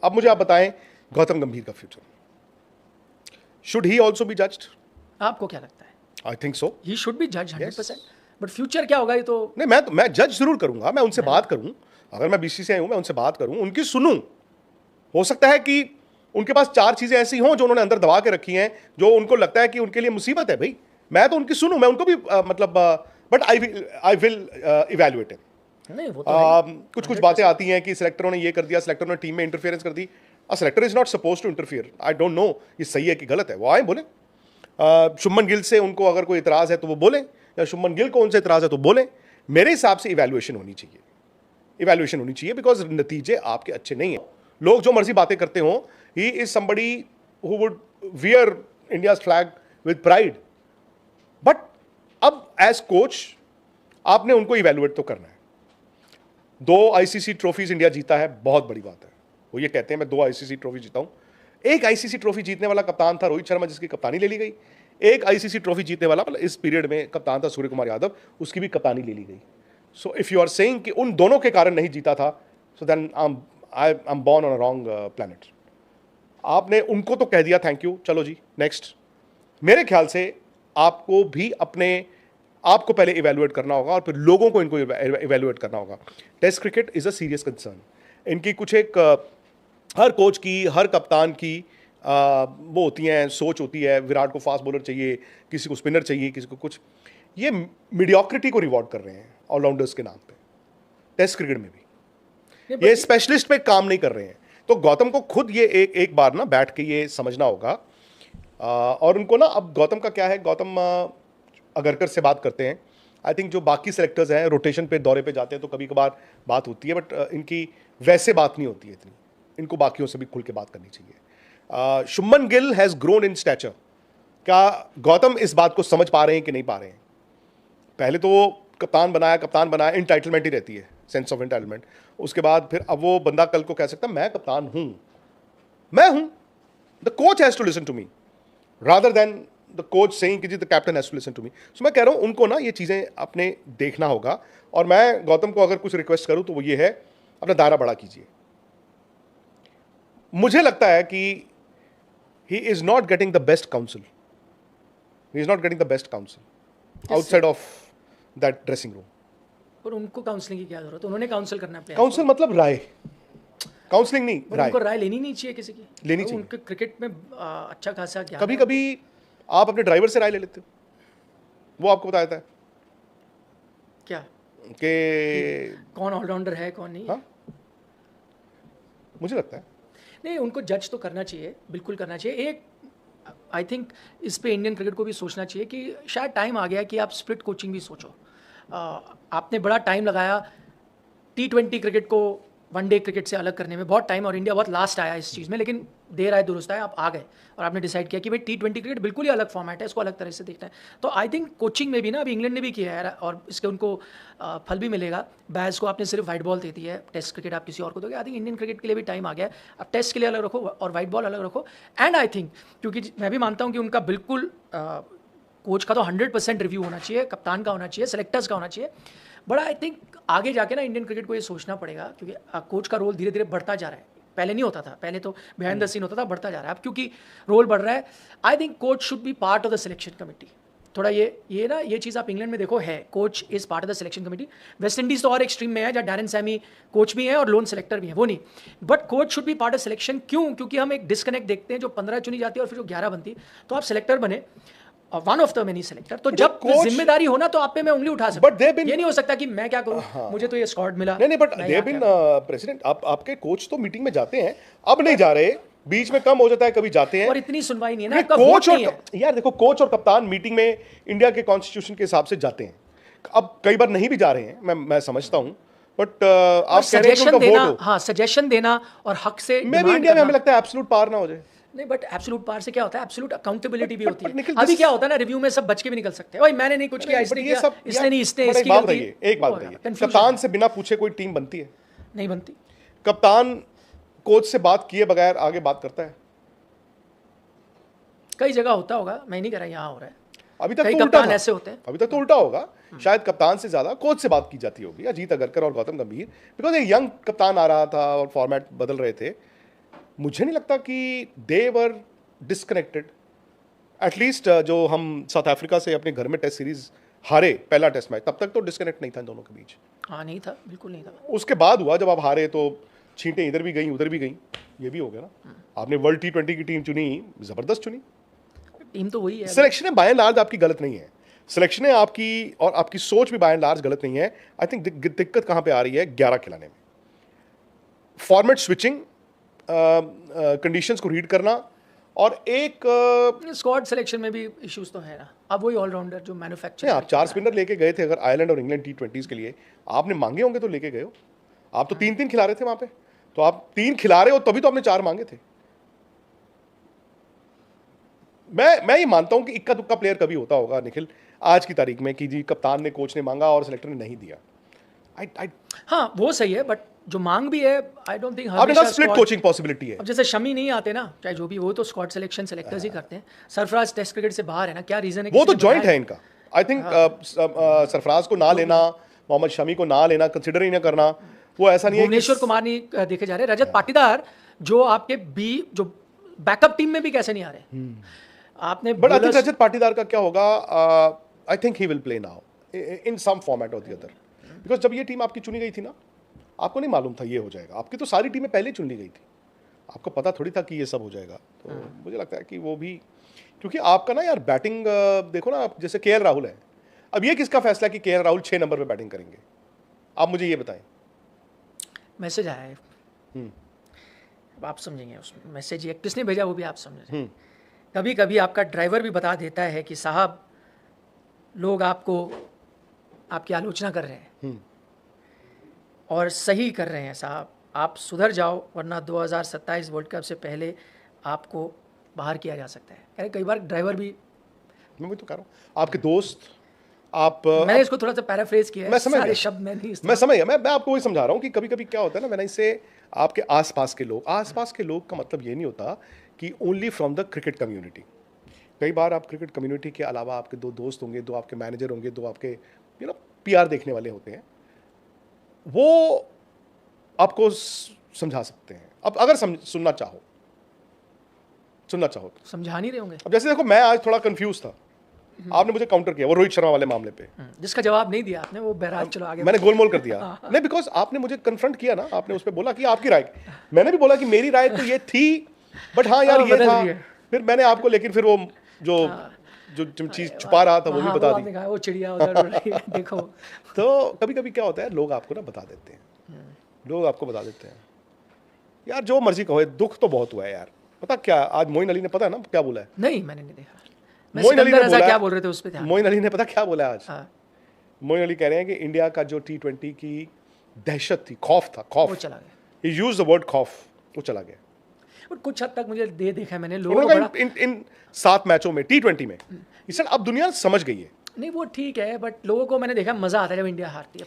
अब मुझे आप बताएं गौतम गंभीर का future, should he also be judged? आपको क्या लगता है? I think so, he should be जज 100%, बट फ्यूचर क्या होगा ये तो नहीं मैं जज जरूर करूंगा, मैं उनसे बात करूं, अगर मैं बीसीसीआई हूं मैं उनसे बात करूं, उनकी सुनूं। हो सकता है कि उनके पास 4 चीजें ऐसी हों जो उन्होंने अंदर दबा के रखी हैं, जो उनको लगता है कि उनके लिए मुसीबत है। भाई मैं तो उनकी सुनूं, मैं उनको भी मतलब but I will evaluate it. नहीं, वो तो है। कुछ बातें आती हैं कि सिलेक्टरों ने ये कर दिया, सिलेक्टरों ने टीम में इंटरफेरेंस कर दी। A selector is not suppose to interfere. I don't know ये सही है कि गलत है, वो आए बोले। शुभमन गिल से उनको अगर कोई इतराज है तो वो बोलें, या शुभमन गिल को उनसे इतराज है तो बोलें। मेरे हिसाब से इवैल्यूएशन होनी चाहिए, इवैल्यूएशन होनी चाहिए, बिकॉज नतीजे आपके अच्छे नहीं हैं। लोग जो मर्जी बातें करते हों, he is somebody who would wear India's flag with pride, but अब एज कोच आपने उनको इवैल्यूएट तो करना है। 2 आईसीसी ट्रॉफीज इंडिया जीता है, बहुत बड़ी बात है। वो ये कहते हैं मैं 2 आईसीसी ट्रॉफी जीता हूं। एक आईसीसी ट्रॉफी जीतने वाला कप्तान था रोहित शर्मा, जिसकी कप्तानी ले ली गई। एक आईसीसी ट्रॉफी जीतने वाला मतलब इस पीरियड में कप्तान था सूर्य कुमार यादव, उसकी भी कप्तानी ले ली गई। So if you are saying कि उन दोनों के कारण नहीं जीता था, so then I am born on a wrong planet. आपने उनको तो कह दिया थैंक यू, चलो जी नेक्स्ट। मेरे ख्याल से आपको भी अपने आपको पहले इवैल्यूएट करना होगा और फिर लोगों को इनको इवैल्यूएट करना होगा। Test cricket is a serious concern. इनकी कुछ एक हर कोच की, हर कप्तान की वो होती हैं, सोच होती है। विराट को फास्ट बॉलर चाहिए, किसी को स्पिनर चाहिए, किसी को कुछ। ये मीडियोक्रिटी को रिवॉर्ड कर रहे हैं ऑलराउंडर्स के नाम पे, टेस्ट क्रिकेट में भी। ये स्पेशलिस्ट पे काम नहीं कर रहे हैं। तो गौतम को खुद ये एक बार ना बैठ के ये समझना होगा। और उनको ना, अब गौतम का क्या है, गौतम अगरकर से बात करते हैं। आई थिंक जो बाकी सेलेक्टर्स हैं रोटेशन पे दौरे पे जाते हैं तो कभी कभार बात होती है, बट इनकी वैसे बात नहीं होती है इतनी। इनको बाकियों से भी खुल के बात करनी चाहिए। Shubman Gill has grown in stature. क्या गौतम इस बात को समझ पा रहे हैं कि नहीं पा रहे हैं? पहले तो वो कप्तान बनाया, इंटाइटलमेंट ही रहती है, सेंस ऑफ इंटाइटलमेंट। उसके बाद फिर अब वो बंदा कल को कह सकता है मैं कप्तान हूं, मैं हूं, the coach has to listen to me rather than the coach saying कि जी the captain has to listen to me. So मैं कह रहा हूं उनको ना ये चीजें अपने देखना होगा। और मैं गौतम को अगर कुछ रिक्वेस्ट करूं तो वो ये है, अपना दायरा बड़ा कीजिए। मुझे लगता है कि he is not getting the best council, he is not getting the best council outside of that dressing room. पर उनको काउंसलिंग की क्या जरूरत है? उन्होंने काउंसिल करना है। काउंसिल मतलब राय, काउंसलिंग नहीं, राय। उनको राय लेनी नहीं चाहिए किसी की? लेनी चाहिए। उनके क्रिकेट में अच्छा खासा ज्ञान कभी कभी आप अपने ड्राइवर से राय ले लेते हो, वो आपको बता देता है क्या कि कौन ऑलराउंडर है कौन नहीं। हाँ, मुझे लगता है नहीं, उनको जज तो करना चाहिए, बिल्कुल करना चाहिए। एक आई थिंक इस पे इंडियन क्रिकेट को भी सोचना चाहिए कि शायद टाइम आ गया कि आप स्प्लिट कोचिंग भी सोचो। आपने बड़ा टाइम लगाया T20 क्रिकेट को वनडे क्रिकेट से अलग करने में, बहुत टाइम, और इंडिया बहुत लास्ट आया इस चीज़ में, लेकिन देर आए दुरुस्त आए, आप आ गए और आपने डिसाइड किया कि भाई T20 क्रिकेट बिल्कुल ही अलग फॉर्मेट है, इसको अलग तरह से देखना है। तो आई थिंक कोचिंग में भी ना, अभी इंग्लैंड ने भी किया है और इसके उनको फल भी मिलेगा। बैज को आपने सिर्फ वाइट बॉल दे दी है, टेस्ट क्रिकेट आप किसी और को दोगे। आई थिंक इंडियन क्रिकेट के लिए भी टाइम आ गया है, अब टेस्ट के लिए अलग रखो और वाइट बॉल अलग रखो। एंड आई थिंक, क्योंकि मैं भी मानता हूँ कि उनका बिल्कुल कोच का तो 100% रिव्यू होना चाहिए, कप्तान का होना चाहिए, सेलेक्टर्स का होना चाहिए। बट आई थिंक आगे जाके ना इंडियन क्रिकेट को ये सोचना पड़ेगा, क्योंकि कोच का रोल धीरे धीरे बढ़ता जा रहा है। पहले नहीं होता था, पहले तो बिहाइंड द सीन होता था, बढ़ता जा रहा है अब क्योंकि रोल बढ़ रहा है। I think coach should be part of the selection committee. थोड़ा ये चीज़ आप इंग्लैंड में देखो है, coach is part of the selection committee. West Indies तो और एक्सट्रीम में है, जहाँ डैरेन सैमी कोच भी है और लोन सेलेक्टर भी है, वो नहीं। But coach should be part of selection. क्यों? क्योंकि हम एक डिस्कनेक्ट देखते हैं, जो 15 चुनी जाती है और फिर जो 11 बनती है। तो आप सेलेक्टर बने, one of the many selector, तो जब जिम्मेदारी होना तो आप पे मैं उंगली उठा सकता हूं। ये नहीं हो सकता कि मैं क्या करूं, मुझे तो ये स्क्वाड मिला। नहीं, बट दे बीन प्रेसिडेंट, आपके कोच तो मीटिंग में जाते हैं, अब नहीं जा रहे, बीच में कम हो जाता है, कभी जाते हैं। और इतनी सुनवाई नहीं है ना, कोच और यार देखो, कोच और कप्तान मीटिंग में इंडिया के कॉन्स्टिट्यूशन के हिसाब से जाते हैं। अब कई बार नहीं भी जा रहे हैं, मैं समझता हूं, बट आप कह रहे हैं कि उनका वोट हो। हाँ, सजेशन देना और हक से। मैं भी इंडिया में हमें लगता है एब्सोल्यूट पावर ना हो जाए। नहीं, बट एब्सोल्यूट पावर से क्या होता है, एब्सोल्यूट अकाउंटेबिलिटी भी होती है। अभी क्या होता है ना, रिव्यू में सब बच के भी निकल सकते हैं, भाई मैंने नहीं कुछ किया, इसने किया, इसने नहीं, इसने इसकी गलती। एक बात बताइए, कप्तान से बिना पूछे कोई टीम बनती है? नहीं बनती। कप्तान कोच से बात किए बगैर आगे बात करता है? कई जगह होता होगा, मैं नहीं कह रहा यहाँ हो रहा है। अभी तक कई तो कप्तान ऐसे होते हैं। अभी तक तो उल्टा होगा, शायद कप्तान से ज्यादा कोच से बात की जाती होगी, अजीत अगरकर और गौतम गंभीर, बिकॉज एक यंग कप्तान आ रहा था और फॉर्मेट बदल रहे थे। मुझे नहीं लगता कि दे वर डिस्कनेक्टेड। एटलीस्ट जो हम साउथ अफ्रीका से अपने घर में टेस्ट सीरीज हारे पहला टेस्ट मैच, तब तक तो डिस्कनेक्ट नहीं था इन दोनों के बीच। हाँ नहीं था, बिल्कुल नहीं था। उसके बाद हुआ जब आप हारे तो छींटें इधर भी गई उधर भी गई, ये भी हो गया ना। आपने वर्ल्ड T20 की टीम चुनी, जबरदस्त चुनी। टीम तो वही है। सिलेक्शन है बाय एंड लार्ज आपकी गलत नहीं है, सिलेक्शन है आपकी, और आपकी सोच भी बाय एंड लार्ज गलत नहीं है। आई थिंक दिक्कत कहां पे आ रही है, 11 खिलाने में, फॉर्मेट स्विचिंग, कंडीशंस को रीड करना, और एक स्क्वाड सिलेक्शन में भी इश्यूज तो है ना। अब वही ऑलराउंडर जो मैन्युफैक्चर, आप 4 स्पिनर लेके गए थे, अगर आयरलैंड और इंग्लैंड T20s के लिए आपने मांगे होंगे तो लेके गए हो। आप तो 3-3 खिला रहे थे वहां पे, तो आप 3 खिला रहे हो तभी तो आपने 4 मांगे थे। मैं ये मानता हूं कि इक्का दुक्का प्लेयर कभी होता होगा निखिल आज की तारीख में, कि जी कप्तान ने, कोच ने मांगा और सिलेक्टर ने नहीं दिया। हाँ वो सही है, बट जो मांग भी है, आई डोंट थिंक आपने कहा स्प्लिट कोचिंग पॉसिबिलिटी है। अब जैसे शमी नहीं आते ना, चाहे जो भी, वो तो स्क्वाड सिलेक्शन सेलेक्टर्स ही करते हैं। सरफराज टेस्ट क्रिकेट से बाहर है ना, क्या रीजन है? वो तो जॉइंट है इनका। आई थिंक सरफराज को ना लेना, मोहम्मद शमी को ना लेना, कंसिडर ही ना करना, वो ऐसा नहीं है। भुवनेश्वर कुमार नहीं देखे जा रहे, रजत पाटीदार जो आपके जो बैकअप टीम में भी कैसे नहीं आ रहे। आपने but I think Rajat Patidar का क्या होगा, I think he will play now in some format और द अदर, बिकॉज जब ये टीम आपकी चुनी गई थी ना, आपको नहीं मालूम था ये हो जाएगा। आपकी तो सारी टीमें पहले चुन ली गई थी, आपको पता थोड़ी था कि ये सब हो जाएगा। तो मुझे लगता है कि वो भी, क्योंकि आपका ना यार बैटिंग देखो ना, जैसे KL राहुल है, अब ये किसका फैसला है कि KL राहुल 6 नंबर पे बैटिंग करेंगे? आप मुझे ये बताएं। मैसेज आया है, अब आप समझेंगे उस मैसेज, ये किसने भेजा वो भी आप समझेंगे। कभी कभी आपका ड्राइवर भी बता देता है कि साहब लोग आपकी आलोचना कर रहे हैं और सही कर रहे हैं साहब, आप सुधर जाओ वरना 2027 वर्ल्ड कप से पहले आपको बाहर किया जा सकता है। अरे कई बार ड्राइवर भी, मैं भी तो कह रहा हूँ, आपके दोस्त, आप मैंने इसको थोड़ा सा पैराफ्रेज किया है, मैं समझ सारे गया। शब्द मैं नहीं मैं समझ गया, मैं आपको वही समझा रहा हूँ कि कभी कभी क्या होता है ना, मैंने इससे आपके आसपास के लोग का मतलब ये नहीं होता कि only from the cricket community. कई बार आप क्रिकेट कम्युनिटी के अलावा आपके 2 दोस्त होंगे, 2 आपके मैनेजर होंगे, 2 आपके PR देखने वाले होते हैं, वो आपको समझा सकते हैं। अब अगर सुनना चाहो तो समझा नहीं रहे होंगे। अब जैसे देखो, मैं आज थोड़ा कंफ्यूज था, आपने मुझे काउंटर किया वो रोहित शर्मा वाले मामले पे, जिसका जवाब नहीं दिया आपने, वो बहरहाल चलो आगे मैंने गोलमोल कर दिया। नहीं, बिकॉज आपने मुझे कन्फ्रंट किया ना, आपने उस पर बोला कि आपकी राय, मैंने भी बोला कि मेरी राय तो ये थी, बट हाँ यार ये बदल था, रही है। फिर मैंने आपको, लेकिन फिर वो जो चीज छुपा रहा था वो भी बता दी। आपने कहा वो चिड़िया उधर उड़ रही है देखो। तो कभी कभी क्या होता है, लोग आपको ना बता देते हैं, लोग आपको बता देते हैं। यार जो मर्जी कहो, दुख तो बहुत हुआ है यार। पता क्या आज मोइन अली ने, पता है ना क्या बोला है? नहीं मैंने नहीं देखा। मैं मोइन अली ने सिकंदर रजा बोला, क्या बोल रहे थे उस पे ध्यान। मोइन अली ने पता क्या बोला आज? हाँ, मोइन अली कह रहे हैं कि इंडिया का जो T20 की दहशत थी, खौफ था, वो खौफ, चला गया। he used the word खौफ, वो चला गया। और कुछ हद तक मुझे देखा है मैंने लोगों को उन्होंने बड़ा, कहा इन 7 मैचों में T20 में, इसलिए अब दुनिया समझ गई है। नहीं वो ठीक है, बट लोगों को मैंने देखा मजा आता है जब इंडिया हारती है।